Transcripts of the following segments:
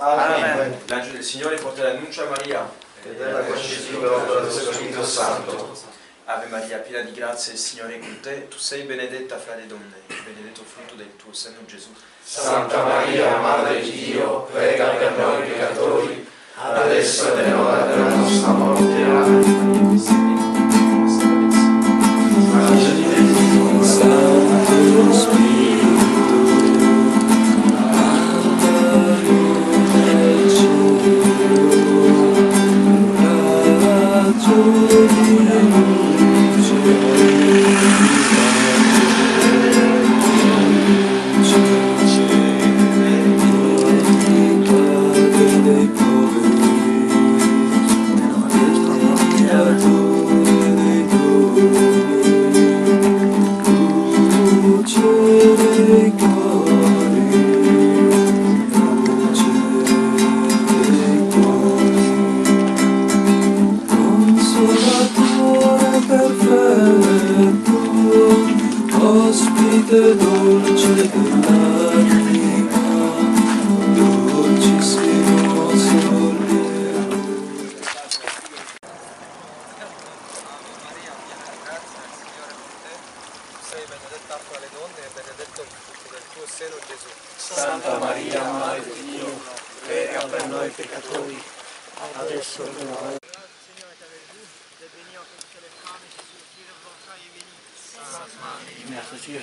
Amen. L'angelo del Signore porta l'annuncio a Maria. Ed è la concezione l'opera dello Spirito Santo. Ave Maria, piena di grazia, il Signore è con te. Tu sei benedetta fra le donne, e benedetto il frutto del tuo seno, Gesù. Santa Maria, Madre di Dio, prega per noi peccatori, adesso è l'ora della nostra morte. Amen. Santo Spirito, ospite dolce dell'anima, dolcissimo sollievo. Ave Maria, piena di grazia, il Signore è con te. Tu sei benedetta fra le donne e benedetto il frutto del tuo seno, Gesù. Santa Maria, Madre di Dio, prega per noi peccatori, adesso è l'ora. Merci Dieu,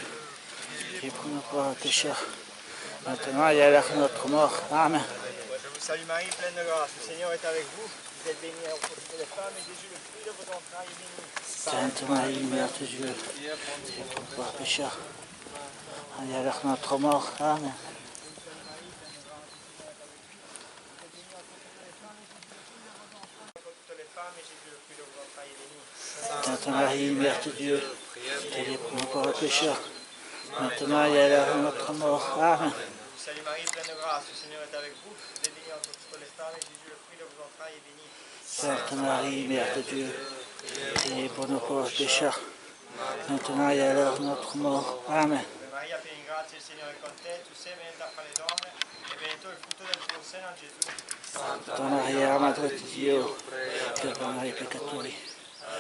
qui pour nous pour pécheurs, maintenant et à l'heure de notre mort. Amen. Je vous salue Marie, pleine de grâce, le Seigneur est avec vous. Vous êtes bénie entre toutes les femmes et Jésus, le fruit de vos entrailles, est béni. Sainte Marie, Mère de Dieu, qui pour nous pour pécheurs, et à l'heure de notre mort. Amen. Toutes les femmes et Jésus, le fruit de vos entrailles, est béni. Sainte Marie, Mère de Dieu, qui pour nous pour pécheurs, maintenant et à l'heure de notre mort. Amen. Je vous salue Marie, pleine de grâce, le Seigneur est avec vous. Vous êtes bénie entre toutes les femmes et Jésus, le fruit de vos entrailles, est béni. Sainte Marie, Mère de Dieu, priez pour nos pauvres pécheurs, maintenant et à l'heure de notre mort. Amen. Maria, piena di grazia, il Signore è con te. Tu sei benedetta fra le donne e benedetto il frutto del tuo seno, Gesù. Santa Maria, Madre di Dio, prega per noi peccatori,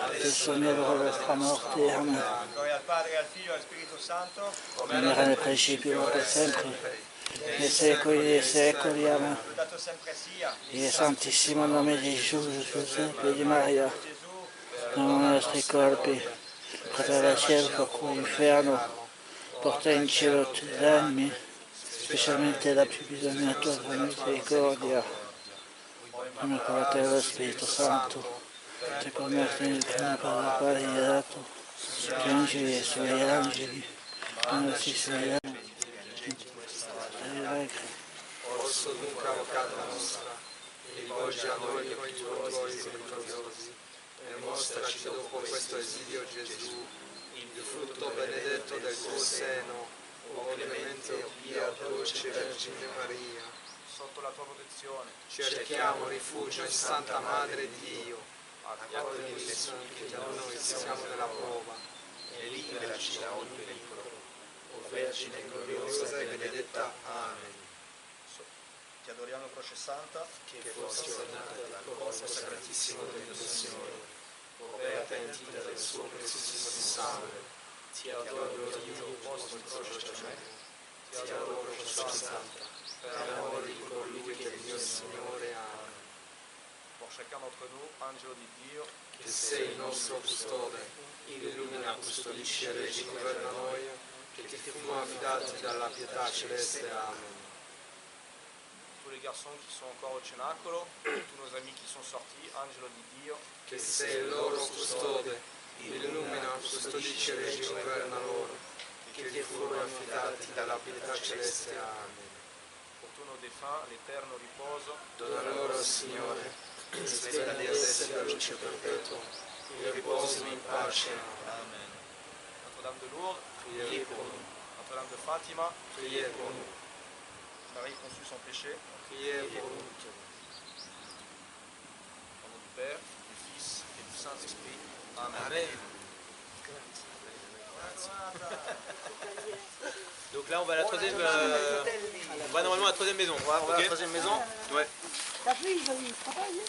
adesso è l'ora della nostra morte. Amen. Gloria al Padre, al Figlio e al Spirito Santo. Come era nel principio, ora e sempre, nei secoli dei secoli. Amen. Lodato sempre sia. Il Santissimo nome di Gesù, Giuseppe e di Maria, Gesù, non i nostri corpi, portare al cielo, fuoco l'inferno, porta in cielo tutti gli animi, specialmente la più bisognosa della misericordia. Come Padre dello Spirito Santo, ti permetti nel primo per la quale gli hai dato, gli angeli e i suoi angeli, quando si svegliano. Posso dunque, avvocata nostra, rivolgi a noi le più tuoi misericordiosi, e mostraci dopo questo esilio Gesù, il frutto benedetto del tuo seno, o clemente, o pia, dolce Vergine Maria. sotto la tua protezione. Cerchiamo rifugio in Santa Madre di Dio, accogli le sue che da noi siamo nella prova, e liberaci da ogni pericolo. O Vergine gloriosa e benedetta. Amen. Ti adoriamo, Croce Santa. Che fosse ornata dal corpo sacratissimo del mio Signore, ove pentita del suo preziosissimo sangue, ti adoro io, posto in croce a me, ti adoro, Croce Santa, per amore di colui che è il mio Signore. Amen. Pour chacun d'entre nous, angelo di Dio, Che sei il nostro custode, illumina, custodisci e reggi governa noi, che ti fumo affidati dalla pietà celeste. Amen. tous les garçons qui sont encore au cenacolo, tous nos amis qui sont sortis, angelo di Dio, Che sei il loro custode, illumina, custodisci e reggi governa loro, che ti furono affidati dalla pietà celeste. Amen. pour tous nos défunts, l'éterno riposo, Dona loro, Signore, sveglia di essere la luce perpetua, e riposino in pace. Amen. Notre-Dame de Lourdes, Priez pour nous. Notre-Dame de Fatima, Priez pour nous. Marie conçue sans péché, Priez pour nous. au nom du Père, du Fils et du Saint-Esprit. Amen. Amen. Donc là, on va à la troisième. On va normalement à la troisième maison. On va à la troisième maison. Ouais. T'as vu, il travaille.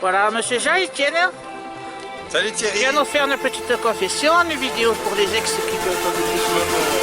Voilà, monsieur Jean, tiens, Salut Thierry. viens nous faire une petite confession, une vidéo pour les ex qui peuvent bénéficier.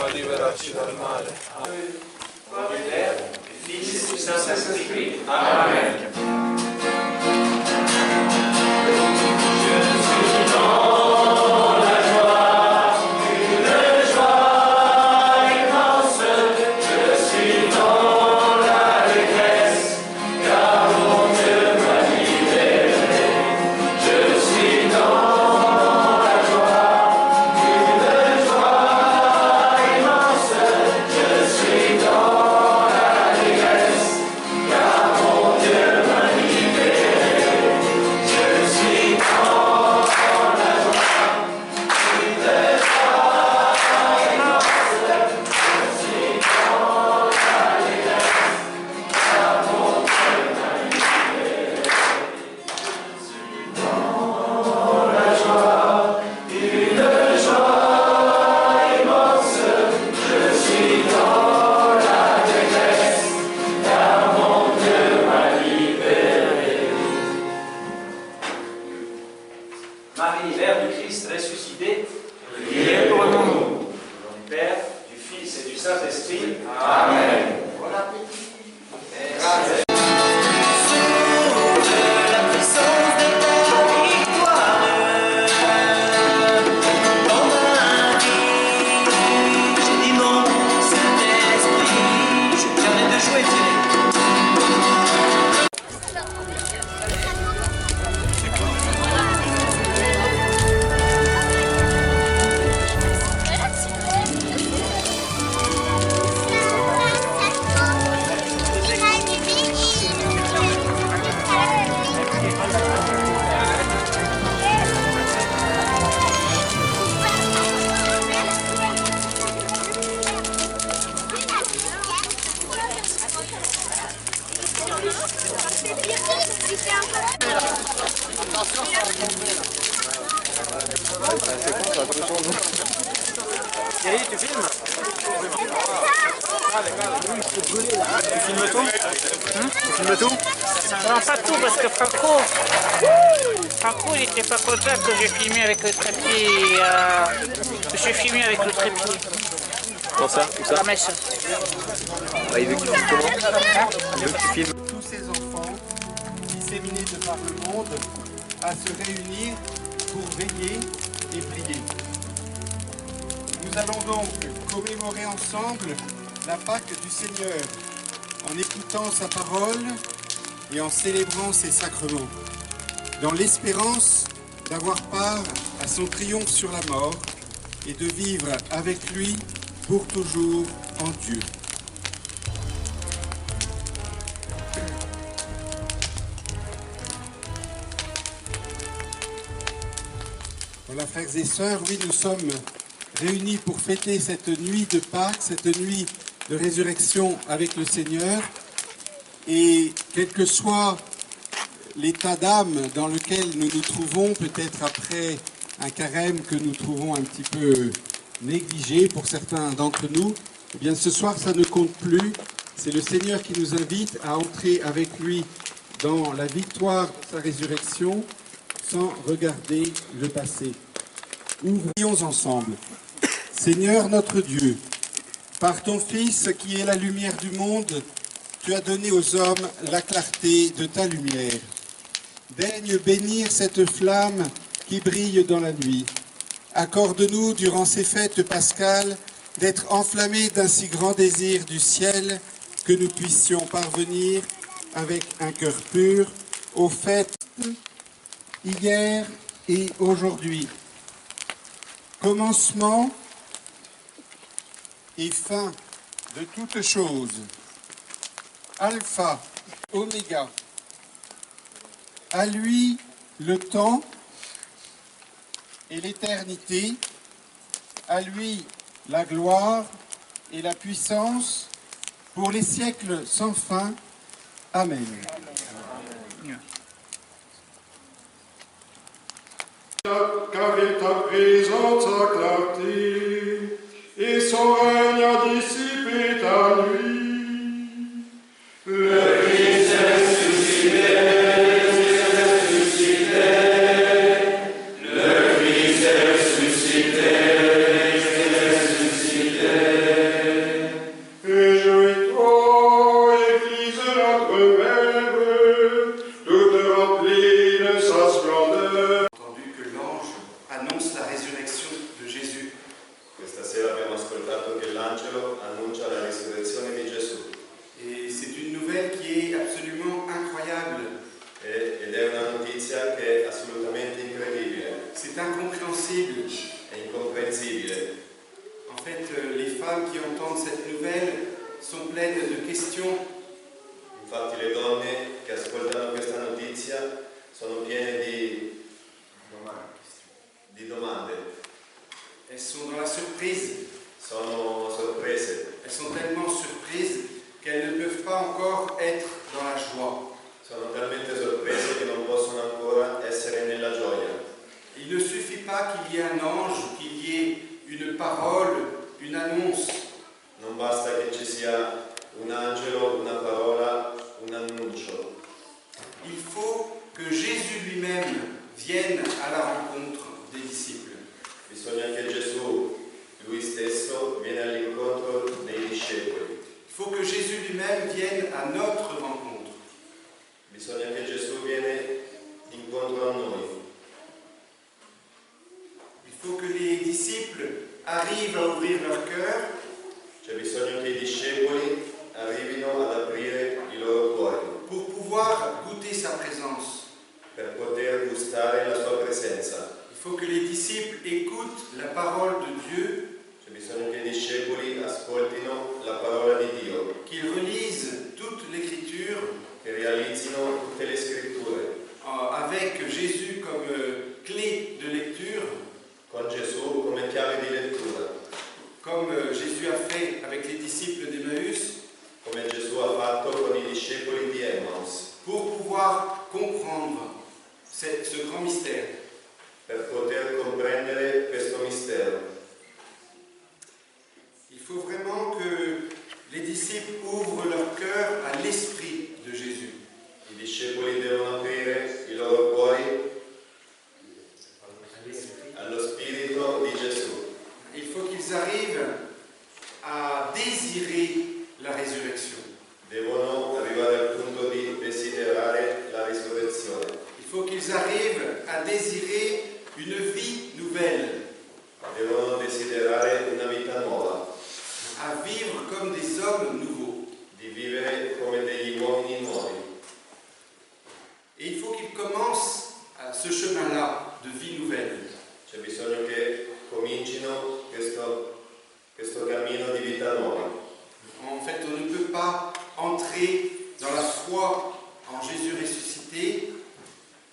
ma liberaci dal male. Amen. Je suis Tu filmes? Tu filmes tout? Tu filmes tout? Non, pas tout, parce que Franco, il était pas content que j'ai filmé avec le trépied. Que j'ai filmé avec le trépied. Comment ça? Où ça? La messe. Ah, il veut que tu filmes comment? Il veut que tu filmes. Tous ces enfants disséminés de par le monde à se réunir pour veiller et prier. Nous allons donc commémorer ensemble la Pâque du Seigneur en écoutant sa parole et en célébrant ses sacrements, dans l'espérance d'avoir part à son triomphe sur la mort et de vivre avec lui pour toujours en Dieu. Voilà, frères et sœurs, oui, nous sommes réunis pour fêter cette nuit de Pâques, cette nuit de résurrection avec le Seigneur. Et quel que soit l'état d'âme dans lequel nous nous trouvons, peut-être après un carême que nous trouvons un petit peu négligé pour certains d'entre nous, eh bien ce soir ça ne compte plus. C'est le Seigneur qui nous invite à entrer avec lui dans la victoire de sa résurrection sans regarder le passé. Ouvrons ensemble. Seigneur notre Dieu, par ton Fils qui est la lumière du monde, tu as donné aux hommes la clarté de ta lumière. Daigne bénir cette flamme qui brille dans la nuit. Accorde-nous, durant ces fêtes pascales, d'être enflammés d'un si grand désir du ciel que nous puissions parvenir, avec un cœur pur, aux fêtes hier et aujourd'hui. Commencement et fin de toutes choses. Alpha, Oméga. À lui le temps et l'éternité, à lui la gloire et la puissance pour les siècles sans fin. Amen. Car il t'a présente sa clarté, et son règne a dissipé ta nuit. Le Christ est ressuscité, le Christ est ressuscité, Réjouis-toi, Église notre mère, toute remplie de sa splendeur. Annonce la résurrection de Jésus. Questa sera abbiamo ascoltato che l'angelo annuncia la risurrezione di Gesù. Et c'est une nouvelle qui est absolument incroyable. Ed è una notizia che è assolutamente incredibile. C'est incompréhensible. È incomprensibile. En fait, les femmes qui entendent cette nouvelle sont pleines de questions. Infatti le donne che ascoltano questa notizia sono piene di domande. Elles sont dans la surprise. Sono sorprese. Elles sont tellement surprises qu'elles ne peuvent pas encore être dans la joie. Sono talmente sorprese che non possono ancora essere nella gioia. Il ne suffit pas qu'il y ait un ange, qu'il y ait une parole, une annonce. Non basta che ci sia un angelo, una parola, un annuncio. Il faut que Jésus lui-même vienne à la rencontre des disciples. Bisogna che Gesù, lui stesso, viene all'incontro dei discepoli. Il faut que Jésus lui-même vienne à notre rencontre. Bisogna che Gesù viene incontro a noi. Il faut que les disciples arrivent à ouvrir leur cœur. C'è bisogno che i discepoli arrivino ad aprire i loro cuori pour pouvoir goûter sa présence. per poter gustare la sua presenza. Il faut que les disciples écoutent la parole de Dieu, C'è bisogno che i discepoli ascoltino la parola di Dio, qu'ils relisent toute l'écriture che realizzino tutte le scritture, avec Jésus comme clé de lecture, con Gesù come chiave di lettura, comme Jésus a fait avec les disciples d'Emmaüs, come Gesù ha fatto con i discepoli di Emmaus, pour pouvoir comprendre ce grand mystère. per poter comprendere questo mistero. Il faut vraiment que les disciples ouvrent leur cœur à l'esprit de Jésus. I discepoli devono aprire i loro cuori allo Spirito di Gesù. Il faut qu'ils arrivent à désirer la résurrection. Devono arrivare al punto di desiderare la risurrezione. Il faut qu'ils arrivent à désirer une vie nouvelle, Devono desiderare una vita nuova, à vivre comme des hommes nouveaux. di vivere come degli uomini nuovi. Et il faut qu'ils commencent ce chemin-là de vie nouvelle. C'è bisogno che comincino questo cammino di vita nuova. En fait, on ne peut pas entrer dans la foi en Jésus ressuscité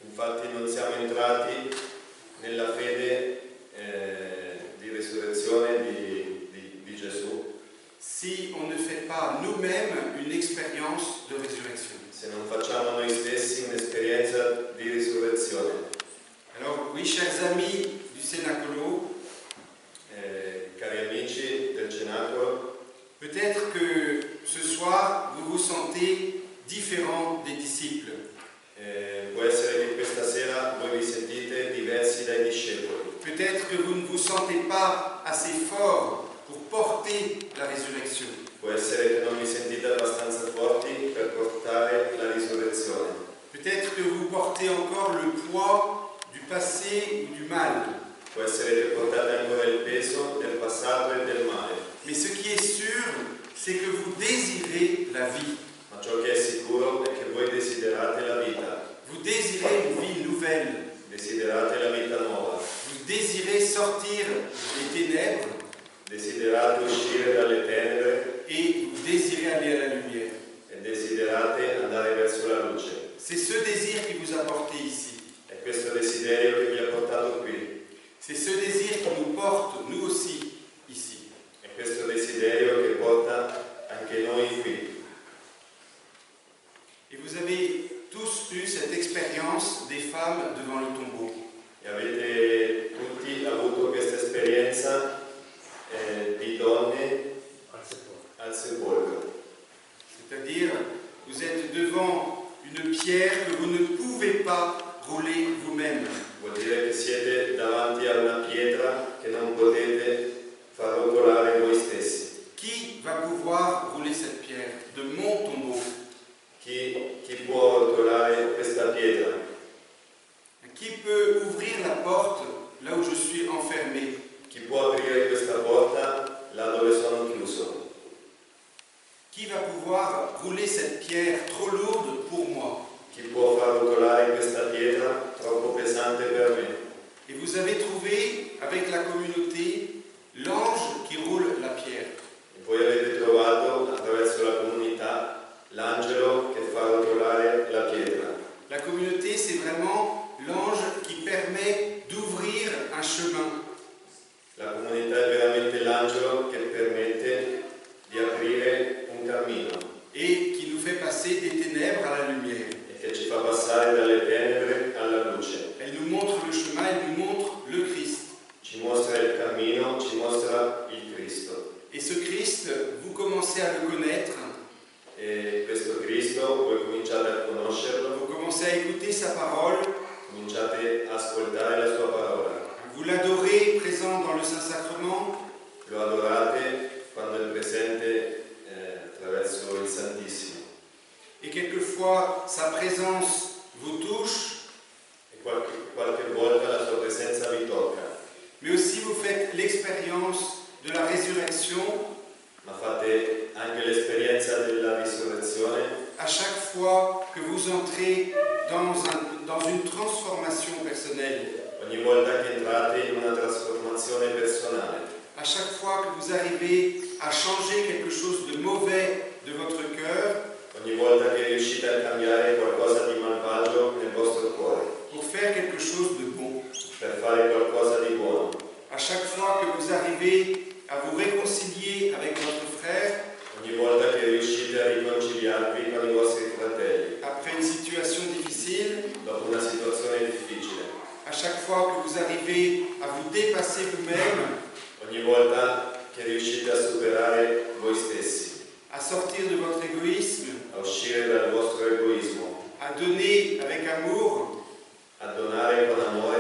Infatti non siamo entrati nella fede di risurrezione di Gesù si on ne fait pas nous-mêmes une expérience de résurrection. se non facciamo noi stessi un'esperienza di risurrezione. Alors oui, chers amis du Cénacolo, Cari amici del Cenacolo, peut-être que ce soir vous vous sentez différent des disciples. può essere che questa sera voi vi sentite diversi dai discepoli. Peut-être que vous ne vous sentez pas assez fort pour porter la résurrection. Può essere che non vi sentite abbastanza forti per portare la risurrezione. Peut-être que vous portez encore le poids du passé ou du mal. Può essere che portate ancora il peso del passato e del male. Mais ce qui est sûr, c'est que vous désirez la vie. Ma ciò che è sicuro è che voi desiderate la vita. Vous désirez une vie nouvelle. Desiderate la vita nuova. Vous désirez sortir des ténèbres Desiderate uscire dalle tenebre et vous désirez aller à la lumière. e desiderate andare verso la luce. C'est ce désir qui vous a porté ici. È questo desiderio che vi ha portato qui. C'est ce désir qui nous porte, nous aussi, ici. È questo desiderio che porta anche noi qui. Et vous avez tous eu cette expérience des femmes devant le tombeau. E avete tutti avuto questa esperienza di donne al sepolcro. C'est-à-dire, vous êtes devant une pierre que vous ne pouvez pas rouler vous-même. Vuol dire che siete davanti a una pietra che non potete far rotolare voi stessi. Qui va pouvoir rouler cette pierre de mon tombeau? Chi può rotolare questa pietra? Qui peut ouvrir la porte là où je suis enfermé? Chi può aprire questa porta là dove sono chiuso? Qui va pouvoir rouler cette pierre trop lourde pour moi? Chi può far rotolare questa pietra troppo pesante per me? Et vous avez trouvé avec la communauté l'ange qui roule la pierre. E voi avete trovato attraverso la comunità l'angelo che fa rotolare la pietra. La communauté, c'est vraiment l'ange qui permet d'ouvrir un chemin. La comunità è veramente l'angelo che permette di aprire un cammino Et qui nous fait passer des ténèbres à la lumière. e che ci fa passare dalle tenebre alla luce. Elle nous montre le chemin, elle nous montre le Christ. Ci mostra il cammino, ci mostra il Cristo. Et ce Christ, vous commencez à le connaître, E questo Cristo voi cominciate a conoscerlo, vous commencez à écouter sa parole, cominciate a ascoltare la sua parola. vous l'adorez présent dans le Saint-Sacrement, Lo adorate quando è presente attraverso il Santissimo. et quelquefois sa présence vous touche, E qualche volta la sua presenza vi tocca, mais aussi vous faites l'expérience de la résurrection ma fate anche l'esperienza della risurrezione à chaque fois que vous entrez dans une transformation personnelle, ogni volta che entrate in una trasformazione personale, à chaque fois que vous arrivez à changer quelque chose de mauvais de votre cœur ogni volta che riuscite a cambiare qualcosa di malvagio nel vostro cuore, pour faire quelque chose de bon, per fare qualcosa di buono, à chaque fois que vous arrivez à vous réconcilier avec votre frère ogni volta che riuscite a riconciliarvi con i vostri fratelli après une situation difficile, dopo una situazione difficile, fois que vous arrivez à vous dépasser vous-même, ogni volta che riuscite a superare voi stessi, à sortir de votre égoïsme, a uscire dal vostro egoismo, à donner avec amour, a donare con amore,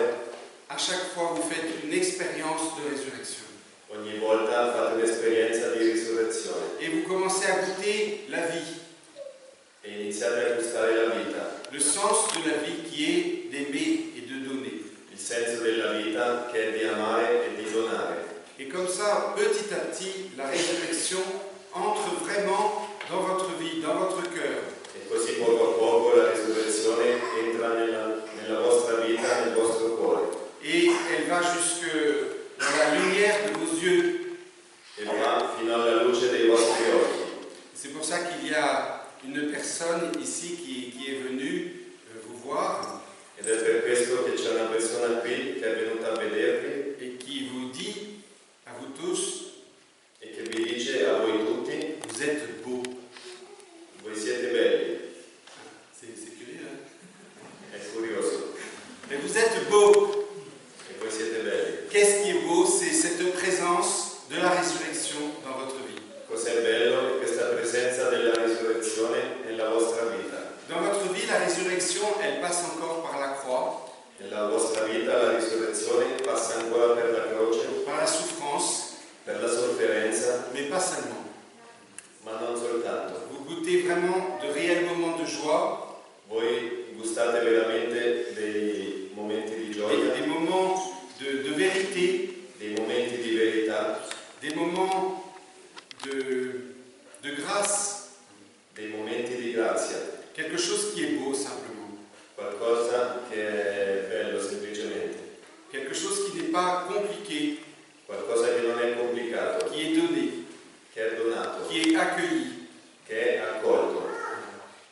à chaque fois vous faites une expérience de résurrection. ogni volta fate un'esperienza di risurrezione Et vous commencez à goûter la vie, e iniziate a gustare la vita, le sens de la vie qui est d'aimer et de donner. il senso della vita che è di amare e di donare. Et comme ça, petit à petit, la résurrection entre vraiment dans votre vie, dans votre cœur. E così poco a poco la risurrezione entra nella vostra vita, nel vostro cuore. Et elle va jusque dans la lumière de vos yeux. E va fino alla luce dei vostri occhi. C'est pour ça qu'il y a une personne ici qui est venue vous voir Ed è per questo che c'è una persona qui che è venuta a vedervi et qui vous dit à vous tous, e che vi dice a voi tutti: vous êtes beaux. voi siete belli. C'est curieux, hein? È curioso. Mais vous êtes beaux. E voi siete belli. Qu'est-ce qui est beau? C'est cette présence de la résurrection dans votre vie. Cos'è bello? È questa presenza della risurrezione nella vostra vita. Dans votre vie, la résurrection, elle passe encore par la croix, Nella vostra vita la risurrezione passa ancora per la croce, par la souffrance, per la sofferenza, mais pas seulement. ma non soltanto. Vous goûtez vraiment de réels moments de joie, Voi gustate veramente dei momenti di gioia, des moments de vérité, dei momenti di verità, des moments de grâce, dei momenti di grazia, quelque chose qui est beau simplement, qualcosa che è bello semplicemente, quelque chose qui n'est pas compliqué, qualcosa che non è complicato, qui est donné, che è donato, qui est accueilli. che è accolto.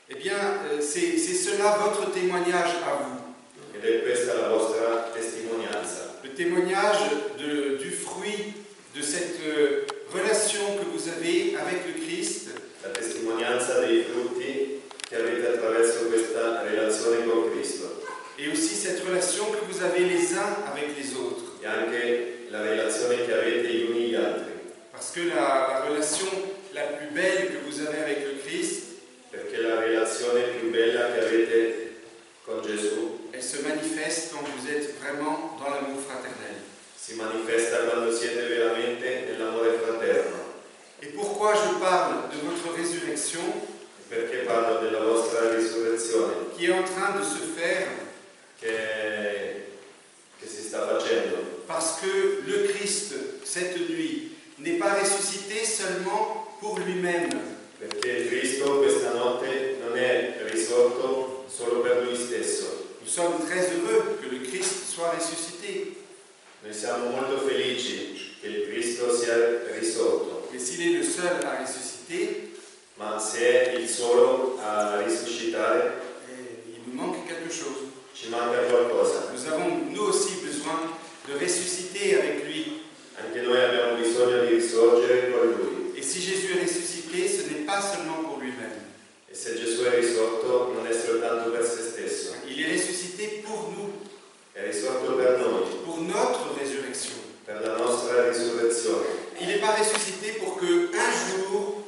Eh bien, c'est cela votre témoignage à vous, Ed è questa la vostra testimonianza, le témoignage du fruit de cette relation que vous avez avec le Christ, la testimonianza dei frutti che avete attraverso questa relazione con Cristo et aussi cette relation que vous avez les uns avec les autres. e anche la relazione che avete gli uni gli altri, Parce que la relation la plus belle que vous avez avec le Christ, perché la relazione più bella che avete con Gesù elle se manifeste quand vous êtes vraiment dans l'amour fraternel. si manifesta quando siete veramente nell'amore fraterno. Et pourquoi je parle de votre résurrection Perché parlo della vostra risurrezione qui est en train de se faire? che si sta facendo? Parce que le Christ, cette nuit, n'est pas ressuscité seulement pour lui-même. Perché Cristo questa notte non è risorto solo per Lui stesso. Nous sommes très heureux que le Christ soit ressuscité. Noi siamo molto felici che il Cristo sia risorto, Mais s'il est le seul à ressusciter, ma se è il solo a risuscitare, il nous manque quelque chose. ci manca qualcosa. Nous avons, nous aussi, besoin de ressusciter avec lui. Anche noi abbiamo bisogno di risorgere con Lui. Et si Jésus est ressuscité, ce n'est pas seulement pour lui-même. E se Gesù è risorto non è soltanto per se stesso, Il est ressuscité pour nous, è risorto per noi, pour notre résurrection. per la nostra risurrezione. Il n'est pas ressuscité pour que un jour,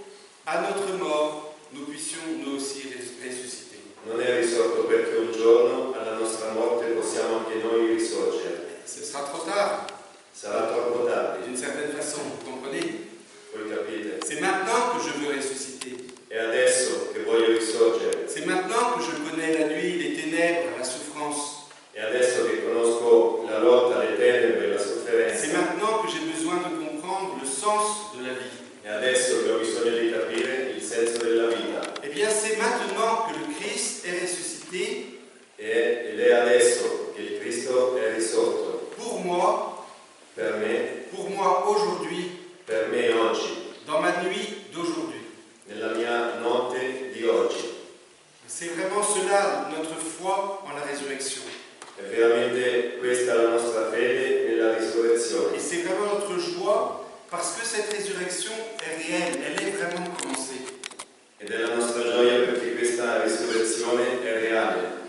à notre mort, nous puissions nous aussi ressusciter. Non è risorto perché un giorno alla nostra morte possiamo anche noi risorgere. Ce sera trop tard, Sarà troppo tardi, d'une certaine façon, vous comprenez? voi capite? C'est maintenant que je veux ressusciter. È adesso che voglio risorgere, C'est maintenant que je connais la nuit, les ténèbres, la souffrance. è adesso che conosco la lotta, le tenebre, la C'est sofferenza, maintenant que j'ai besoin de comprendre le sens de la vie. è adesso che ho bisogno di capire il senso della vita. Eh bien, c'est maintenant que le Christ est ressuscité Ed è adesso che il Cristo è risorto pour moi aujourd'hui, per me oggi, dans ma nuit d'aujourd'hui. nella mia notte di oggi. C'est vraiment cela notre foi en la résurrection. È veramente questa la nostra fede nella risurrezione. Et c'est vraiment notre joie parce que cette résurrection est réelle, elle est vraiment commencée. Ed è la nostra gioia perché questa risurrezione è reale.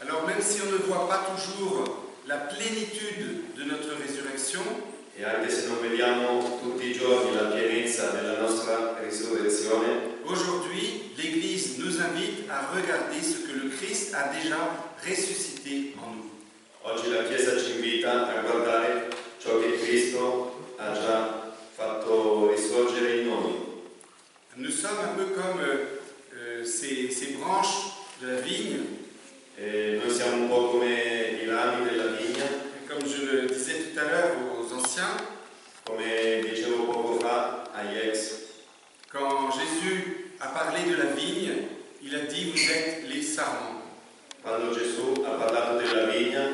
Alors même si on ne voit pas toujours la vediamo tutti i giorni la pienezza della nostra risurrezione, aujourd'hui, l'Église nous invite à regarder ce que le Christ a déjà ressuscité en nous. oggi la Chiesa ci invita a guardare ciò che Cristo ha già fatto risorgere in noi. Nous sommes un peu comme ces branches de la vigne. E noi siamo un po' come i rami della vigna, Et comme je le disais tout à l'heure aux anciens, come dicevo poco fa agli ex. quand Jésus a parlé de la vigne, il a dit « Vous êtes les sarments ». Quando Gesù ha parlato della vigna,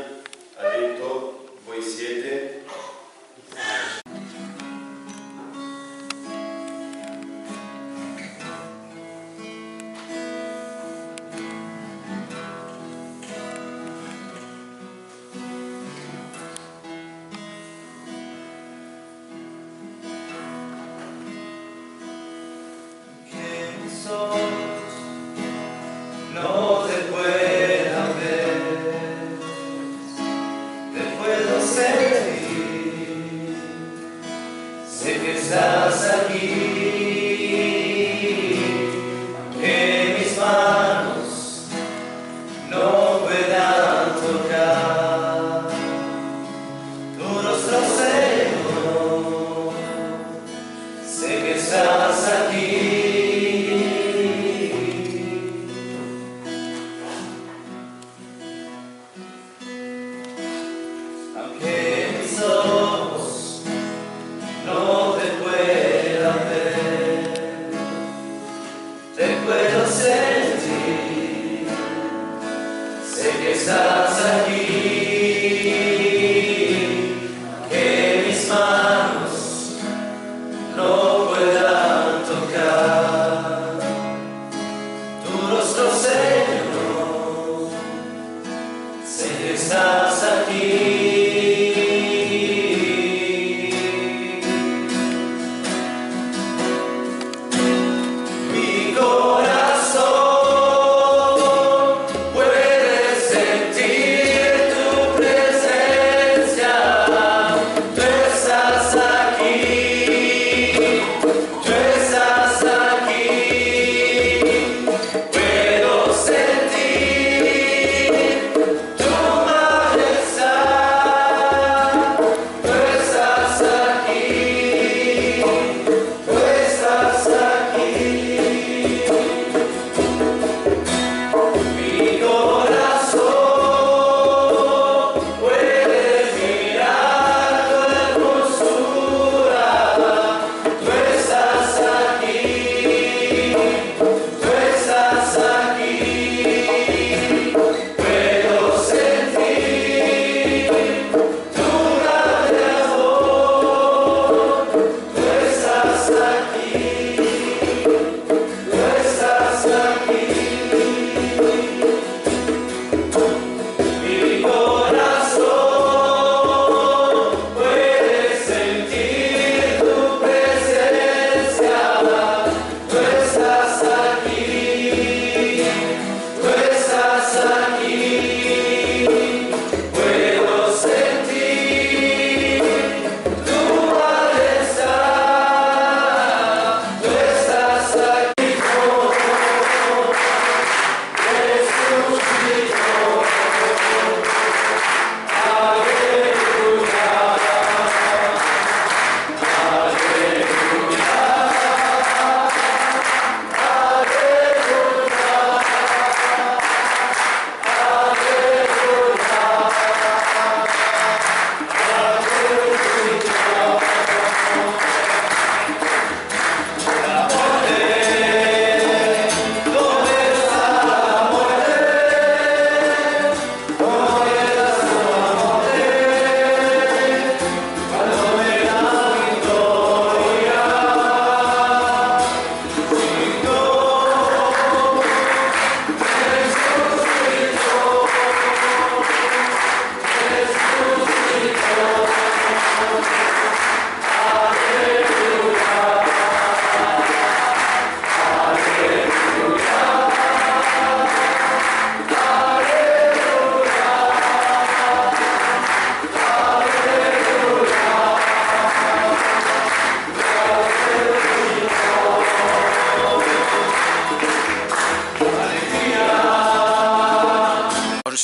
ha detto: voi siete No te puedo ver, te puedo sentir, sé que estás aquí, que mis manos no puedan tocar tu rostro, Señor, sé que estás aquí. Estás aquí, que mis manos no puedan tocar tu rostro, Señor, sé que estás aquí. Mi corazón puedo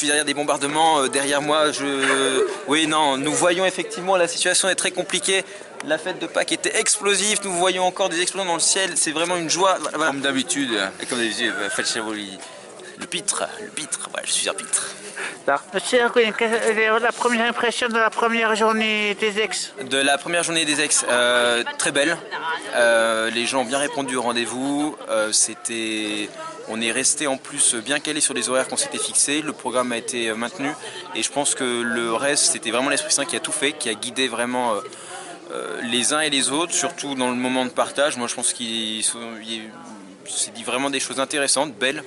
suis derrière des bombardements, derrière moi, oui, non, nous voyons effectivement la situation est très compliquée. La fête de Pâques était explosive, nous voyons encore des explosions dans le ciel, c'est vraiment une joie. Voilà. Comme d'habitude, facciamo le pitre, voilà, je suis un pitre. Monsieur, quelle est la première impression de la première journée des ex? De la première journée des ex, très belle. Les gens ont bien répondu au rendez-vous. On est resté en plus bien calé sur les horaires qu'on s'était fixés. Le programme a été maintenu et je pense que le reste, c'était vraiment l'Esprit Saint qui a tout fait, qui a guidé vraiment les uns et les autres, surtout dans le moment de partage. Moi, je pense qu'il s'est dit vraiment des choses intéressantes, belles.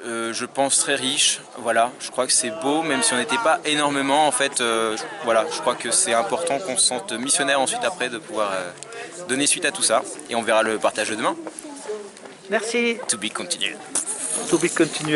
Je pense très riche, voilà, je crois que c'est beau, même si on n'était pas énormément, en fait, voilà, je crois que c'est important qu'on se sente missionnaire ensuite après de pouvoir donner suite à tout ça, et on verra le partage de demain. Merci. To be continued. To be continued.